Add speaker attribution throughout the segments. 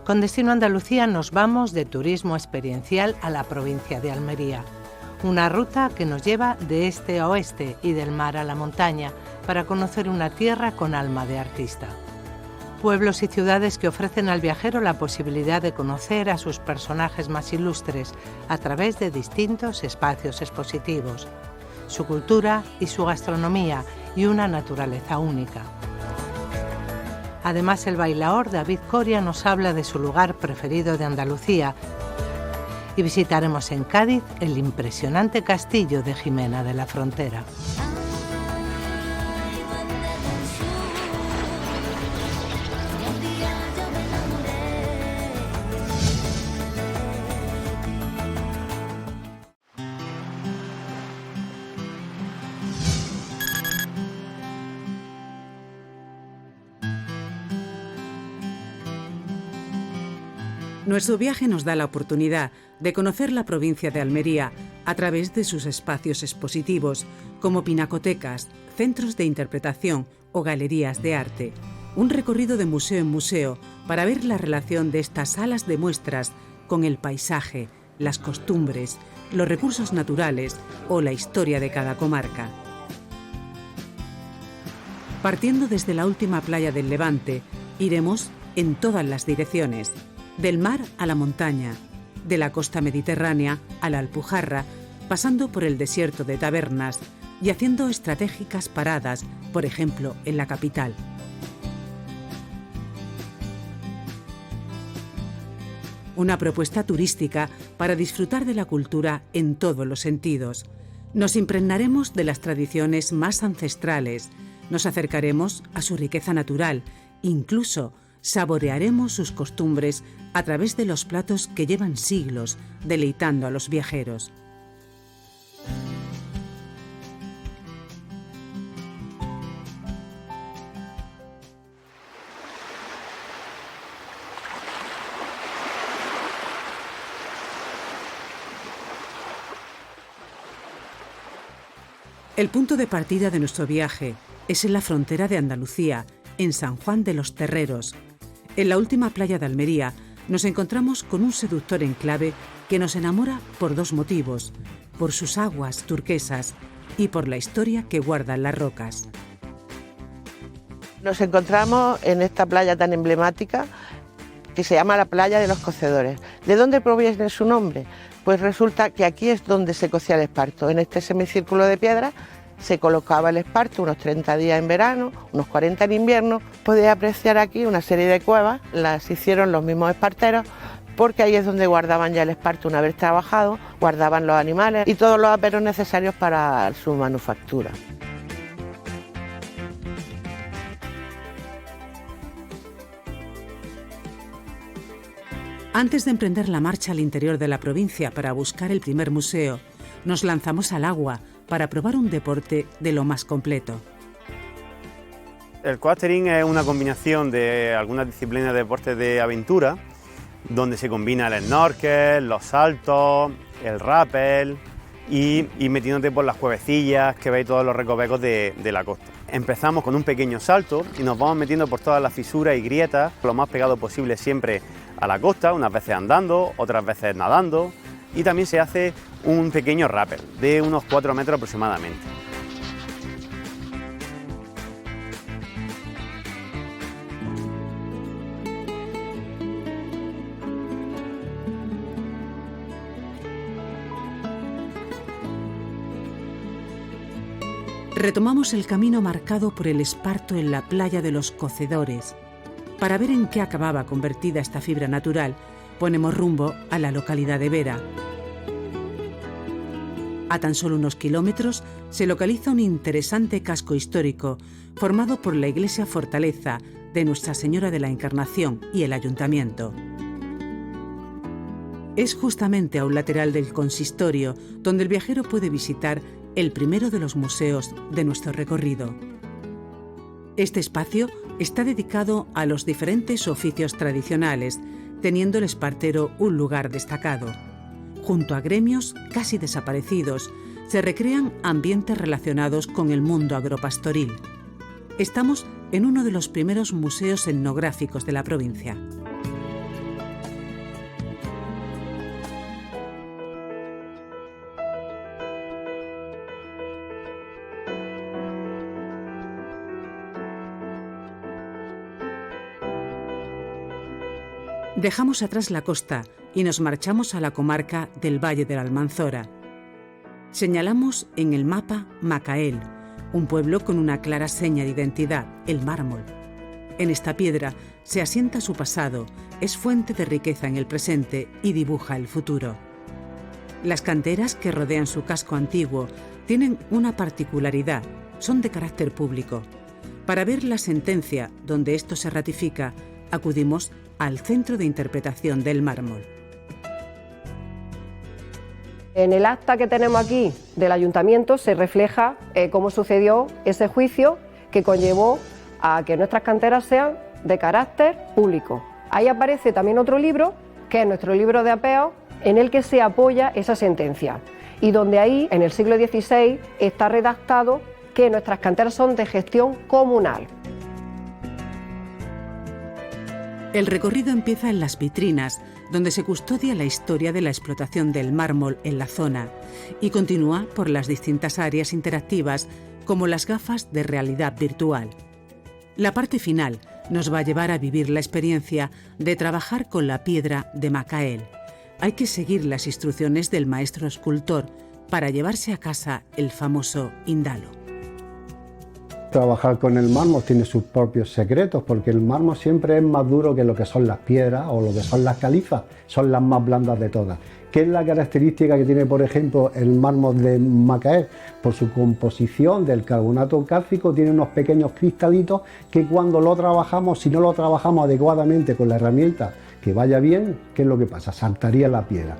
Speaker 1: Con Destino Andalucía nos vamos de turismo experiencial a la provincia de Almería. Una ruta que nos lleva de este a oeste y del mar a la montaña para conocer una tierra con alma de artista. Pueblos y ciudades que ofrecen al viajero la posibilidad de conocer a sus personajes más ilustres a través de distintos espacios expositivos, su cultura y su gastronomía y una naturaleza única. Además, el bailaor David Coria nos habla de su lugar preferido de Andalucía y visitaremos en Cádiz el impresionante castillo de Jimena de la Frontera.
Speaker 2: Nuestro viaje nos da la oportunidad de conocer la provincia de Almería a través de sus espacios expositivos, como pinacotecas, centros de interpretación o galerías de arte. Un recorrido de museo en museo para ver la relación de estas salas de muestras con el paisaje, las costumbres, los recursos naturales o la historia de cada comarca. Partiendo desde la última playa del Levante, iremos en todas las direcciones. Del mar a la montaña, de la costa mediterránea a la Alpujarra, pasando por el desierto de Tabernas y haciendo estratégicas paradas, por ejemplo, en la capital. Una propuesta turística para disfrutar de la cultura en todos los sentidos. Nos impregnaremos de las tradiciones más ancestrales, nos acercaremos a su riqueza natural, incluso saborearemos sus costumbres a través de los platos que llevan siglos deleitando a los viajeros. El punto de partida de nuestro viaje es en la frontera de Andalucía, en San Juan de los Terreros. En la última playa de Almería nos encontramos con un seductor enclave que nos enamora por dos motivos: por sus aguas turquesas y por la historia que guardan las rocas.
Speaker 3: Nos encontramos en esta playa tan emblemática que se llama la Playa de los Cocedores. ¿De dónde proviene su nombre? Pues resulta que aquí es donde se cocía el esparto. En este semicírculo de piedra se colocaba el esparto unos 30 días en verano, unos 40 en invierno. Podéis apreciar aquí una serie de cuevas, las hicieron los mismos esparteros, porque ahí es donde guardaban ya el esparto una vez trabajado, guardaban los animales y todos los aperos necesarios para su manufactura.
Speaker 2: Antes de emprender la marcha al interior de la provincia para buscar el primer museo, nos lanzamos al agua para probar un deporte de lo más completo.
Speaker 4: El quatering es una combinación de algunas disciplinas de deportes de aventura, donde se combina el snorkel, los saltos, el rappel y metiéndote por las cuevecillas que veis todos los recovecos de la costa. Empezamos con un pequeño salto y nos vamos metiendo por todas las fisuras y grietas, lo más pegado posible siempre a la costa, unas veces andando, otras veces nadando, y también se hace un pequeño rappel de unos 4 metros aproximadamente.
Speaker 2: Retomamos el camino marcado por el esparto en la playa de los Cocedores. Para ver en qué acababa convertida esta fibra natural, ponemos rumbo a la localidad de Vera. A tan solo unos kilómetros se localiza un interesante casco histórico formado por la iglesia fortaleza de Nuestra Señora de la Encarnación y el ayuntamiento. Es justamente a un lateral del consistorio donde el viajero puede visitar el primero de los museos de nuestro recorrido. Este espacio está dedicado a los diferentes oficios tradicionales, teniendo el espartero un lugar destacado. Junto a gremios casi desaparecidos, se recrean ambientes relacionados con el mundo agropastoril. Estamos en uno de los primeros museos etnográficos de la provincia. Dejamos atrás la costa y nos marchamos a la comarca del Valle de la Almanzora. Señalamos en el mapa Macael, un pueblo con una clara seña de identidad, el mármol. En esta piedra se asienta su pasado, es fuente de riqueza en el presente y dibuja el futuro. Las canteras que rodean su casco antiguo tienen una particularidad, son de carácter público. Para ver la sentencia donde esto se ratifica, acudimos al Centro de Interpretación del Mármol.
Speaker 5: En el acta que tenemos aquí del Ayuntamiento se refleja cómo sucedió ese juicio que conllevó a que nuestras canteras sean de carácter público. Ahí aparece también otro libro, que es nuestro libro de apeos, en el que se apoya esa sentencia y donde ahí, en el siglo XVI, está redactado que nuestras canteras son de gestión comunal.
Speaker 2: El recorrido empieza en las vitrinas, donde se custodia la historia de la explotación del mármol en la zona, y continúa por las distintas áreas interactivas, como las gafas de realidad virtual. La parte final nos va a llevar a vivir la experiencia de trabajar con la piedra de Macael. Hay que seguir las instrucciones del maestro escultor para llevarse a casa el famoso indalo.
Speaker 6: Trabajar con el mármol tiene sus propios secretos, porque el mármol siempre es más duro que lo que son las piedras o lo que son las califas, son las más blandas de todas. ¿Qué es la característica que tiene, por ejemplo, el mármol de Macael? Por su composición del carbonato cálcico tiene unos pequeños cristalitos que cuando lo trabajamos, si no lo trabajamos adecuadamente con la herramienta que vaya bien, ¿qué es lo que pasa? Saltaría la piedra.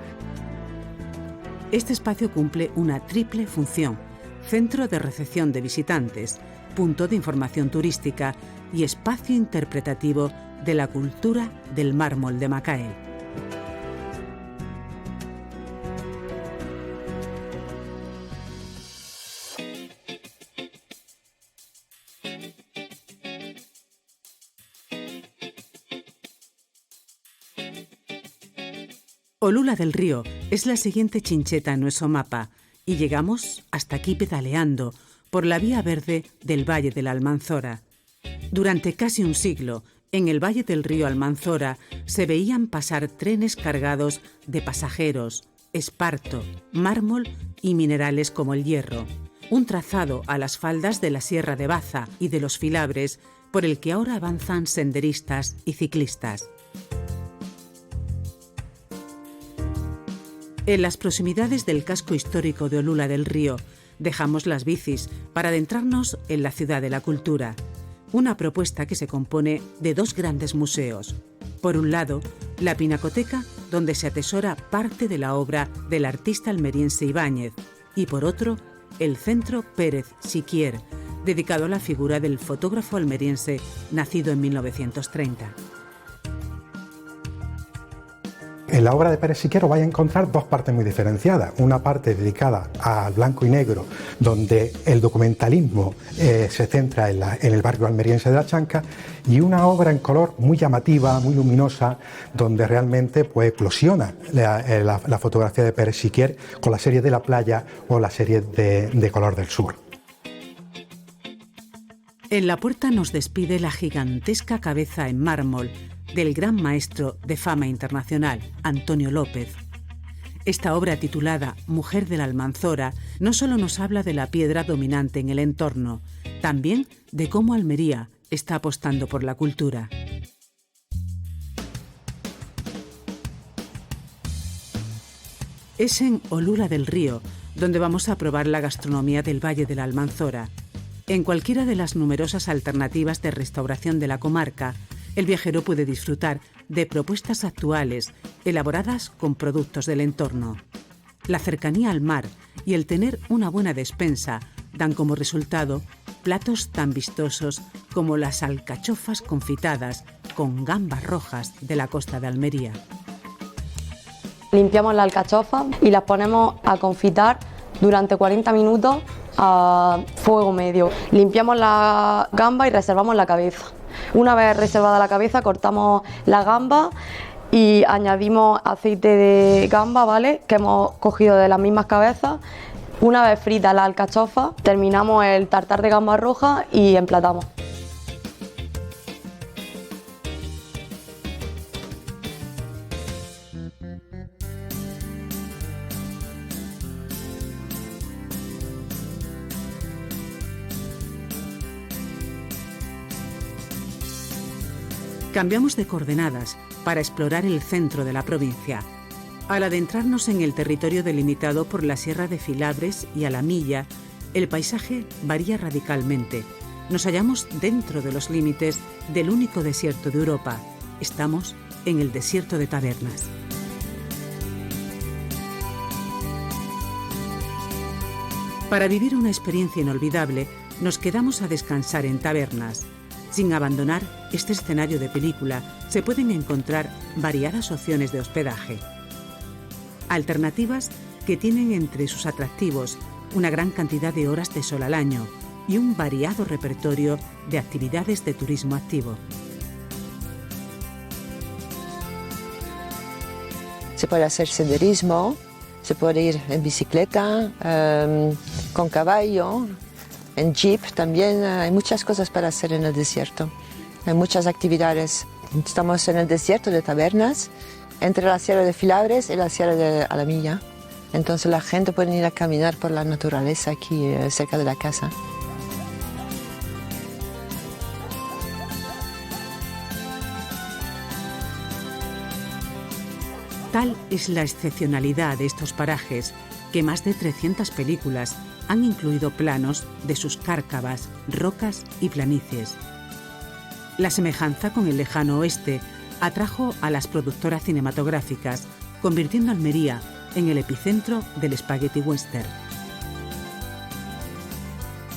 Speaker 2: Este espacio cumple una triple función: centro de recepción de visitantes, punto de información turística y espacio interpretativo de la cultura del mármol de Macael. Olula del Río es la siguiente chincheta en nuestro mapa y llegamos hasta aquí pedaleando por la vía verde del Valle de la Almanzora. Durante casi un siglo, en el Valle del Río Almanzora se veían pasar trenes cargados de pasajeros, esparto, mármol y minerales como el hierro. Un trazado a las faldas de la Sierra de Baza y de los Filabres por el que ahora avanzan senderistas y ciclistas. En las proximidades del casco histórico de Olula del Río, dejamos las bicis para adentrarnos en la ciudad de la cultura, una propuesta que se compone de dos grandes museos. Por un lado, la Pinacoteca, donde se atesora parte de la obra del artista almeriense Ibáñez, y por otro, el Centro Pérez Siquier, dedicado a la figura del fotógrafo almeriense nacido en 1930.
Speaker 7: En la obra de Pérez Siquier vais a encontrar dos partes muy diferenciadas. Una parte dedicada al blanco y negro, donde el documentalismo se centra en el barrio almeriense de La Chanca, y una obra en color muy llamativa, muy luminosa, donde realmente pues eclosiona la fotografía de Pérez Siquier con la serie de la playa o la serie de Color del Sur.
Speaker 2: En la puerta nos despide la gigantesca cabeza en mármol del gran maestro de fama internacional, Antonio López. Esta obra, titulada Mujer de la Almanzora, no solo nos habla de la piedra dominante en el entorno, también de cómo Almería está apostando por la cultura. Es en Olula del Río donde vamos a probar la gastronomía del Valle de la Almanzora. En cualquiera de las numerosas alternativas de restauración de la comarca, el viajero puede disfrutar de propuestas actuales elaboradas con productos del entorno. La cercanía al mar y el tener una buena despensa dan como resultado platos tan vistosos como las alcachofas confitadas con gambas rojas de la costa de Almería.
Speaker 8: Limpiamos la alcachofa y las ponemos a confitar durante 40 minutos a fuego medio. Limpiamos la gamba y reservamos la cabeza. Una vez reservada la cabeza, cortamos la gamba y añadimos aceite de gamba, ¿vale?, que hemos cogido de las mismas cabezas. Una vez frita la alcachofa, terminamos el tartar de gamba roja y emplatamos.
Speaker 2: Cambiamos de coordenadas para explorar el centro de la provincia. Al adentrarnos en el territorio delimitado por la Sierra de Filabres y Alamilla, el paisaje varía radicalmente. Nos hallamos dentro de los límites del único desierto de Europa. Estamos en el desierto de Tabernas. Para vivir una experiencia inolvidable, nos quedamos a descansar en Tabernas. Sin abandonar este escenario de película, se pueden encontrar variadas opciones de hospedaje. Alternativas que tienen entre sus atractivos una gran cantidad de horas de sol al año y un variado repertorio de actividades de turismo activo.
Speaker 9: Se puede hacer senderismo, se puede ir en bicicleta, con caballo, en jeep también. Hay muchas cosas para hacer en el desierto. Hay muchas actividades. Estamos en el desierto de Tabernas, entre la Sierra de Filabres y la Sierra de Alamilla. Entonces la gente puede ir a caminar por la naturaleza aquí cerca de la casa.
Speaker 2: Tal es la excepcionalidad de estos parajes que más de 300 películas han incluido planos de sus cárcavas, rocas y planicies. La semejanza con el lejano oeste atrajo a las productoras cinematográficas, convirtiendo a Almería en el epicentro del spaghetti western.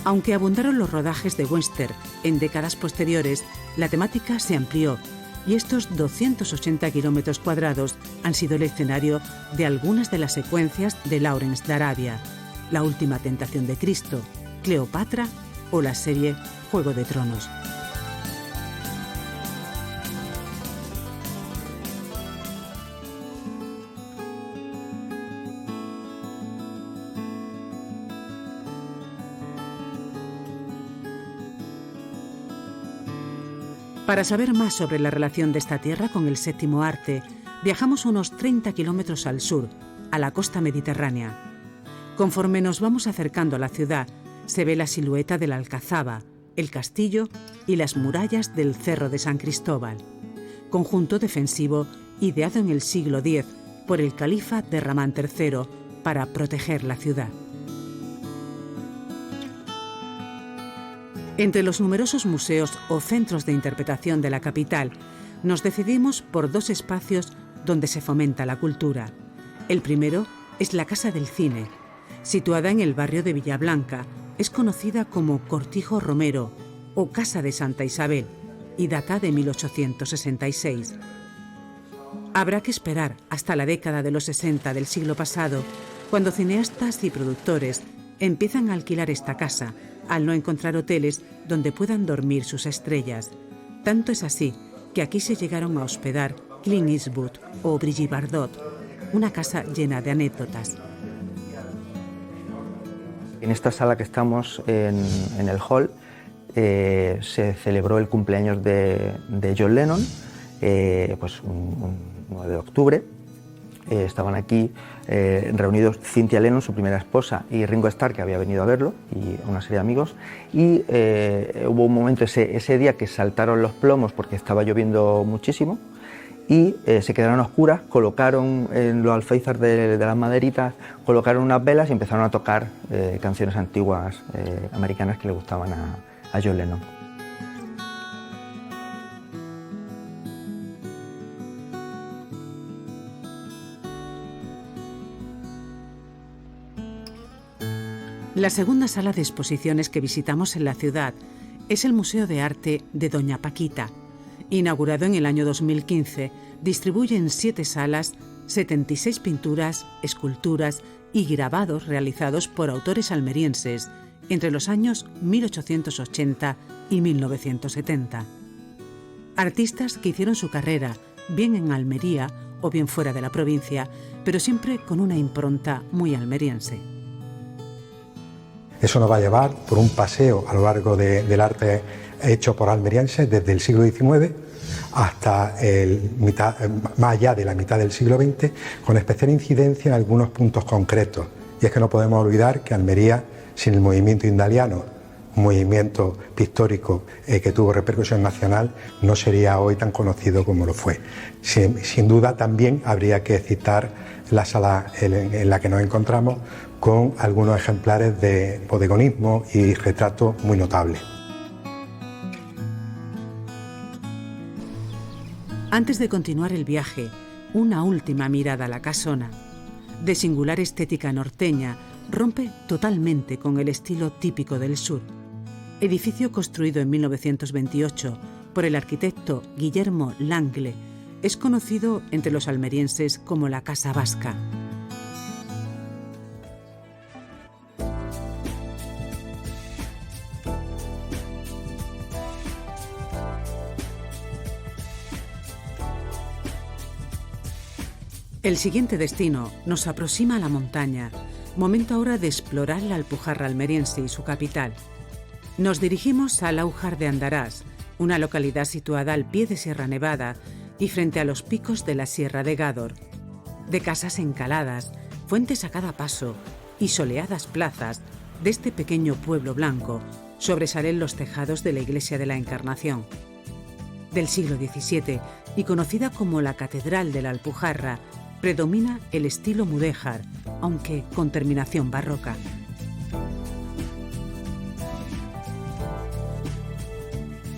Speaker 2: Aunque abundaron los rodajes de western en décadas posteriores, la temática se amplió y estos 280 kilómetros cuadrados han sido el escenario de algunas de las secuencias de Lawrence de Arabia, La última tentación de Cristo, Cleopatra o la serie Juego de Tronos. Para saber más sobre la relación de esta tierra con el séptimo arte, viajamos unos 30 kilómetros al sur, a la costa mediterránea. Conforme nos vamos acercando a la ciudad, se ve la silueta de la Alcazaba, el castillo y las murallas del Cerro de San Cristóbal, conjunto defensivo ideado en el siglo X por el califa de Ramán III para proteger la ciudad. Entre los numerosos museos o centros de interpretación de la capital, nos decidimos por dos espacios donde se fomenta la cultura. El primero es la Casa del Cine. Situada en el barrio de Villablanca, es conocida como Cortijo Romero o Casa de Santa Isabel y data de 1866. Habrá que esperar hasta la década de los 60 del siglo pasado, cuando cineastas y productores empiezan a alquilar esta casa, al no encontrar hoteles donde puedan dormir sus estrellas. Tanto es así que aquí se llegaron a hospedar Clint Eastwood o Brigitte Bardot, una casa llena de anécdotas.
Speaker 10: En esta sala que estamos, en el hall, se celebró el cumpleaños de John Lennon, pues un 9 de octubre. Estaban aquí reunidos Cynthia Lennon, su primera esposa, y Ringo Starr, que había venido a verlo, y una serie de amigos. Y hubo un momento ese día que saltaron los plomos porque estaba lloviendo muchísimo y se quedaron a oscuras, colocaron en los alféizar de las maderitas, colocaron unas velas y empezaron a tocar canciones antiguas americanas que le gustaban a John Lennon.
Speaker 2: La segunda sala de exposiciones que visitamos en la ciudad es el Museo de Arte de Doña Paquita. Inaugurado en el año 2015, distribuye en 7 salas 76 pinturas, esculturas y grabados realizados por autores almerienses entre los años 1880 y 1970. Artistas que hicieron su carrera bien en Almería o bien fuera de la provincia, pero siempre con una impronta muy almeriense.
Speaker 7: Eso nos va a llevar por un paseo a lo largo del arte hecho por almerienses desde el siglo XIX hasta más allá de la mitad del siglo XX, con especial incidencia en algunos puntos concretos. Y es que no podemos olvidar que Almería, sin el movimiento indaliano un movimiento pictórico que tuvo repercusión nacional, no sería hoy tan conocido como lo fue. Sin duda también habría que citar la sala en la que nos encontramos, con algunos ejemplares de bodegonismo y retrato muy notables.
Speaker 2: Antes de continuar el viaje, una última mirada a la casona. De singular estética norteña, rompe totalmente con el estilo típico del sur. Edificio construido en 1928 por el arquitecto Guillermo Langle, es conocido entre los almerienses como la Casa Vasca. El siguiente destino nos aproxima a la montaña, momento ahora de explorar la Alpujarra almeriense y su capital. Nos dirigimos al Laujar de Andarás, una localidad situada al pie de Sierra Nevada y frente a los picos de la Sierra de Gádor. De casas encaladas, fuentes a cada paso y soleadas plazas de este pequeño pueblo blanco sobresalen los tejados de la Iglesia de la Encarnación. Del siglo XVII y conocida como la Catedral de la Alpujarra, predomina el estilo mudéjar, aunque con terminación barroca.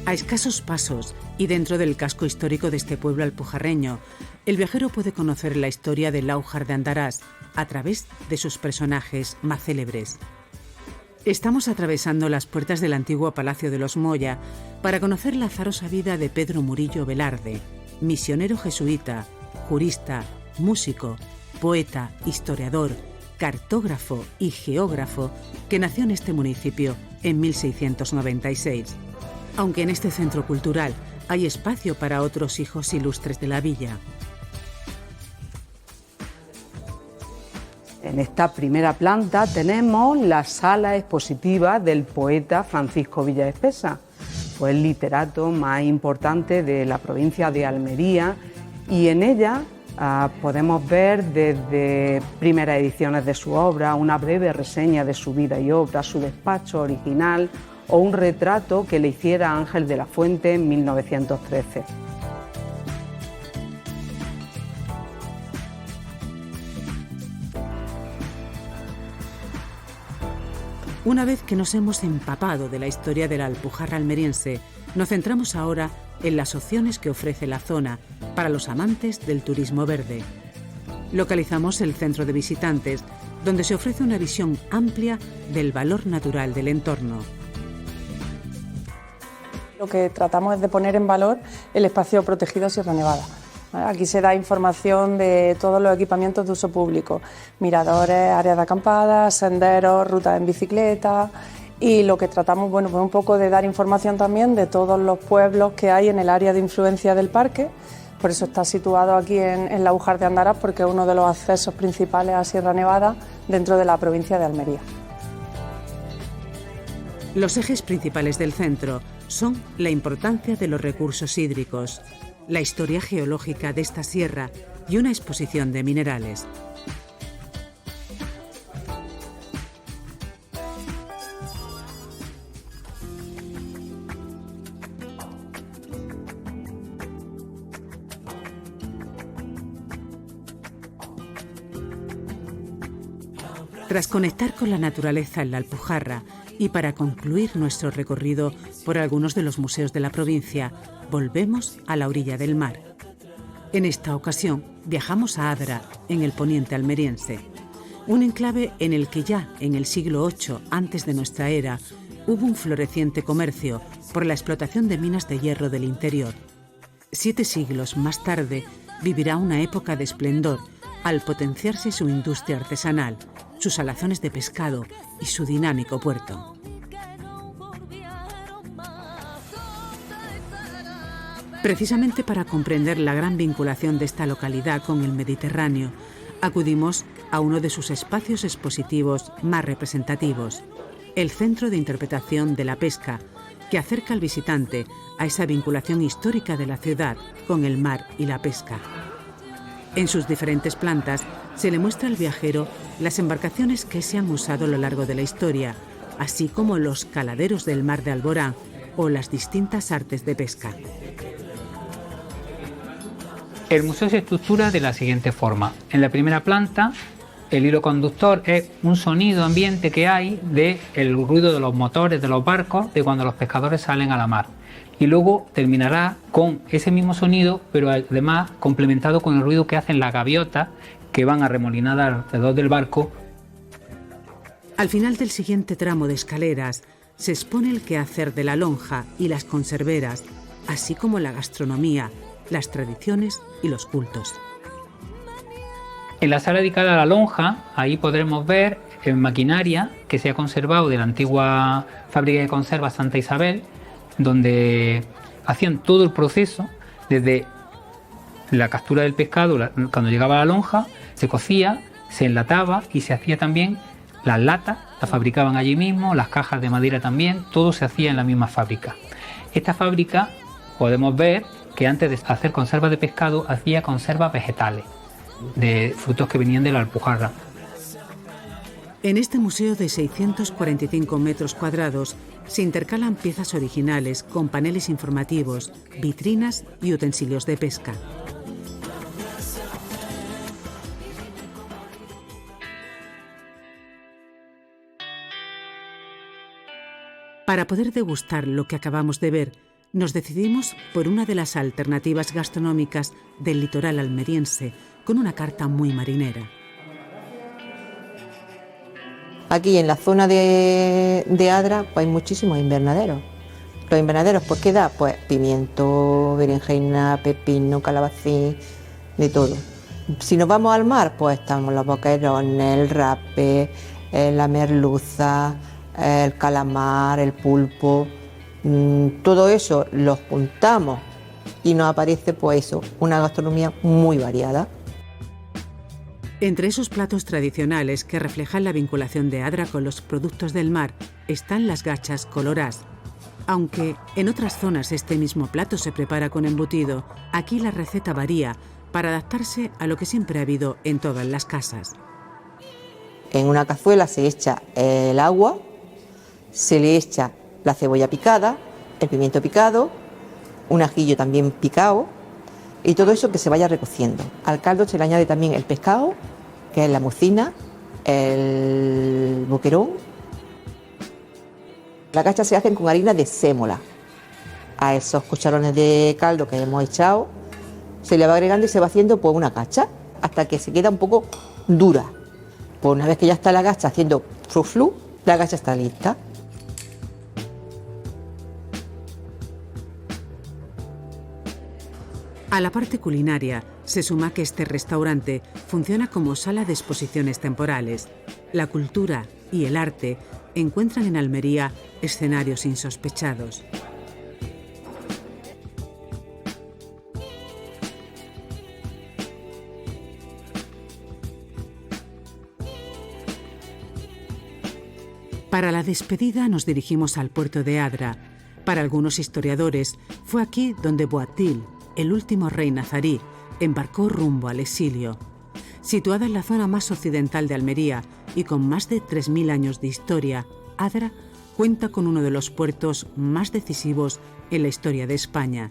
Speaker 2: A escasos pasos y dentro del casco histórico de este pueblo alpujarreño, el viajero puede conocer la historia del Laujar de Andarás a través de sus personajes más célebres. Estamos atravesando las puertas del antiguo Palacio de los Moya para conocer la azarosa vida de Pedro Murillo Velarde, misionero jesuita, jurista, músico, poeta, historiador, cartógrafo y geógrafo que nació en este municipio en 1696. Aunque en este centro cultural hay espacio para otros hijos ilustres de la villa.
Speaker 11: En esta primera planta tenemos la sala expositiva del poeta Francisco Villaespesa. Fue el literato más importante de la provincia de Almería y en ella podemos ver desde primeras ediciones de su obra, una breve reseña de su vida y obra, su despacho original o un retrato que le hiciera Ángel de la Fuente en 1913.
Speaker 2: Una vez que nos hemos empapado de la historia de la Alpujarra almeriense, nos centramos ahora en las opciones que ofrece la zona para los amantes del turismo verde. Localizamos el centro de visitantes, donde se ofrece una visión amplia del valor natural del entorno.
Speaker 12: Lo que tratamos es de poner en valor el espacio protegido Sierra Nevada. Aquí se da información de todos los equipamientos de uso público, miradores, áreas de acampada, senderos, rutas en bicicleta y lo que tratamos, pues un poco de dar información también de todos los pueblos que hay en el área de influencia del parque. Por eso está situado aquí en Laujar de Andarás, porque es uno de los accesos principales a Sierra Nevada dentro de la provincia de Almería.
Speaker 2: Los ejes principales del centro son la importancia de los recursos hídricos, la historia geológica de esta sierra y una exposición de minerales. Tras conectar con la naturaleza en la Alpujarra y para concluir nuestro recorrido por algunos de los museos de la provincia, volvemos a la orilla del mar. En esta ocasión viajamos a Adra, en el poniente almeriense, un enclave en el que ya en el siglo VIII antes de nuestra era hubo un floreciente comercio por la explotación de minas de hierro del interior. 7 siglos más tarde vivirá una época de esplendor al potenciarse su industria artesanal, sus salazones de pescado y su dinámico puerto. Precisamente para comprender la gran vinculación de esta localidad con el Mediterráneo, acudimos a uno de sus espacios expositivos más representativos, el Centro de Interpretación de la Pesca, que acerca al visitante a esa vinculación histórica de la ciudad con el mar y la pesca. En sus diferentes plantas se le muestra al viajero las embarcaciones que se han usado a lo largo de la historia, así como los caladeros del mar de Alborán o las distintas artes de pesca.
Speaker 13: El museo se estructura de la siguiente forma. En la primera planta, el hilo conductor es un sonido ambiente que hay del ruido de los motores de los barcos de cuando los pescadores salen a la mar. Y luego terminará con ese mismo sonido, pero además complementado con el ruido que hacen las gaviotas que van arremolinadas alrededor del barco.
Speaker 2: Al final del siguiente tramo de escaleras se expone el quehacer de la lonja y las conserveras, así como la gastronomía, las tradiciones y los cultos.
Speaker 13: En la sala dedicada a la lonja, ahí podremos ver maquinaria que se ha conservado de la antigua fábrica de conservas Santa Isabel, donde hacían todo el proceso, desde la captura del pescado, cuando llegaba a la lonja, se cocía, se enlataba y se hacía también las latas, las fabricaban allí mismo, las cajas de madera también, todo se hacía en la misma fábrica. Esta fábrica, podemos ver que antes de hacer conservas de pescado, hacía conservas vegetales, de frutos que venían de la Alpujarra.
Speaker 2: En este museo de 645 metros cuadrados se intercalan piezas originales con paneles informativos, vitrinas y utensilios de pesca. Para poder degustar lo que acabamos de ver, nos decidimos por una de las alternativas gastronómicas del litoral almeriense, con una carta muy marinera.
Speaker 9: Aquí en la zona de Adra pues hay muchísimos invernaderos. Los invernaderos, pues ¿qué da? Pues pimiento, berenjena, pepino, calabacín, de todo. Si nos vamos al mar, pues estamos los boquerones, el rape, la merluza, el calamar, el pulpo. Todo eso lo juntamos y nos aparece pues eso, una gastronomía muy variada.
Speaker 2: Entre esos platos tradicionales que reflejan la vinculación de Adra con los productos del mar están las gachas colorás. Aunque en otras zonas este mismo plato se prepara con embutido, aquí la receta varía para adaptarse a lo que siempre ha habido en todas las casas.
Speaker 9: En una cazuela se echa el agua, se le echa la cebolla picada, el pimiento picado, un ajillo también picado y todo eso que se vaya recociendo. Al caldo se le añade también el pescado, que es la mocina, el boquerón. Las gachas se hacen con harina de sémola. A esos cucharones de caldo que hemos echado se le va agregando y se va haciendo pues una gacha hasta que se queda un poco dura. Pues una vez que ya está la gacha haciendo fruflu, la gacha está lista.
Speaker 2: A la parte culinaria se suma que este restaurante funciona como sala de exposiciones temporales. La cultura y el arte encuentran en Almería escenarios insospechados. Para la despedida nos dirigimos al puerto de Adra. Para algunos historiadores fue aquí donde Boabdil, el último rey nazarí, embarcó rumbo al exilio. Situada en la zona más occidental de Almería y con más de 3.000 años de historia, Adra cuenta con uno de los puertos más decisivos en la historia de España.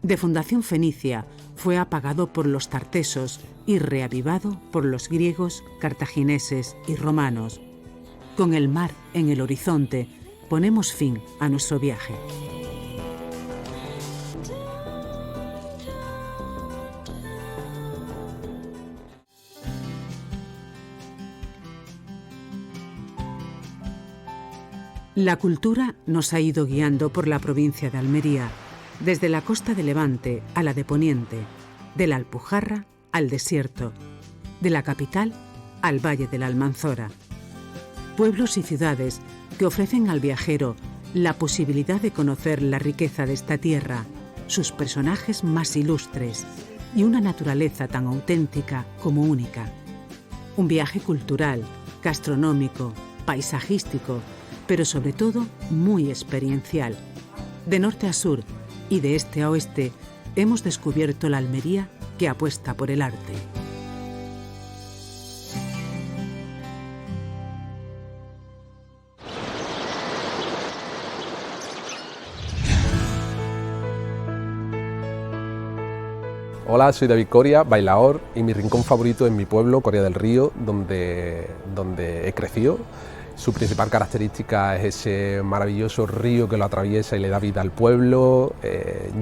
Speaker 2: De fundación fenicia, fue apagado por los tartesos y reavivado por los griegos, cartagineses y romanos. Con el mar en el horizonte, ponemos fin a nuestro viaje. La cultura nos ha ido guiando por la provincia de Almería, desde la costa de Levante a la de Poniente, de la Alpujarra al desierto, de la capital al Valle de la Almanzora. Pueblos y ciudades que ofrecen al viajero la posibilidad de conocer la riqueza de esta tierra, sus personajes más ilustres y una naturaleza tan auténtica como única. Un viaje cultural, gastronómico, paisajístico, pero sobre todo muy experiencial. De norte a sur y de este a oeste hemos descubierto la Almería que apuesta por el arte.
Speaker 14: Hola, soy David Coria, bailaor, y mi rincón favorito es mi pueblo, Coria del Río, donde he crecido. Su principal característica es ese maravilloso río que lo atraviesa y le da vida al pueblo,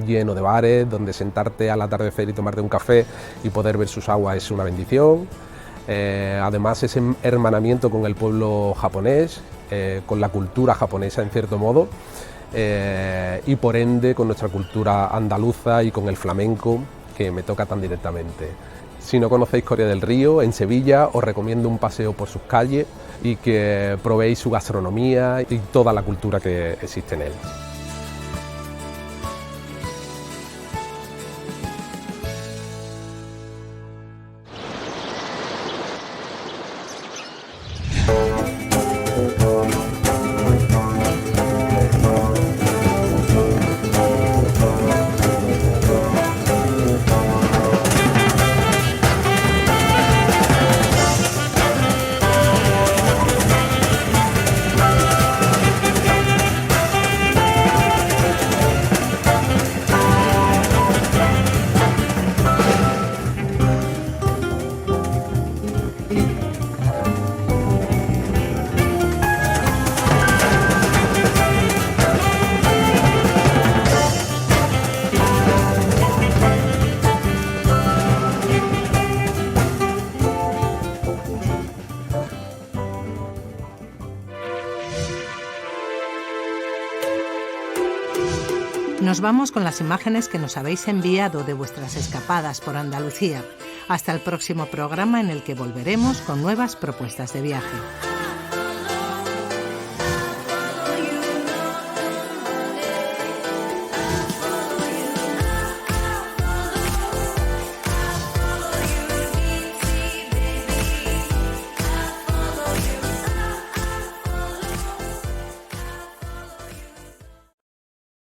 Speaker 14: lleno de bares, donde sentarte al atardecer y tomarte un café y poder ver sus aguas es una bendición. Además, ese hermanamiento con el pueblo japonés, con la cultura japonesa en cierto modo, y por ende con nuestra cultura andaluza y con el flamenco, que me toca tan directamente. Si no conocéis Coria del Río, en Sevilla os recomiendo un paseo por sus calles y que probéis su gastronomía y toda la cultura que existe en él.
Speaker 1: Nos vamos con las imágenes que nos habéis enviado de vuestras escapadas por Andalucía. Hasta el próximo programa en el que volveremos con nuevas propuestas de viaje.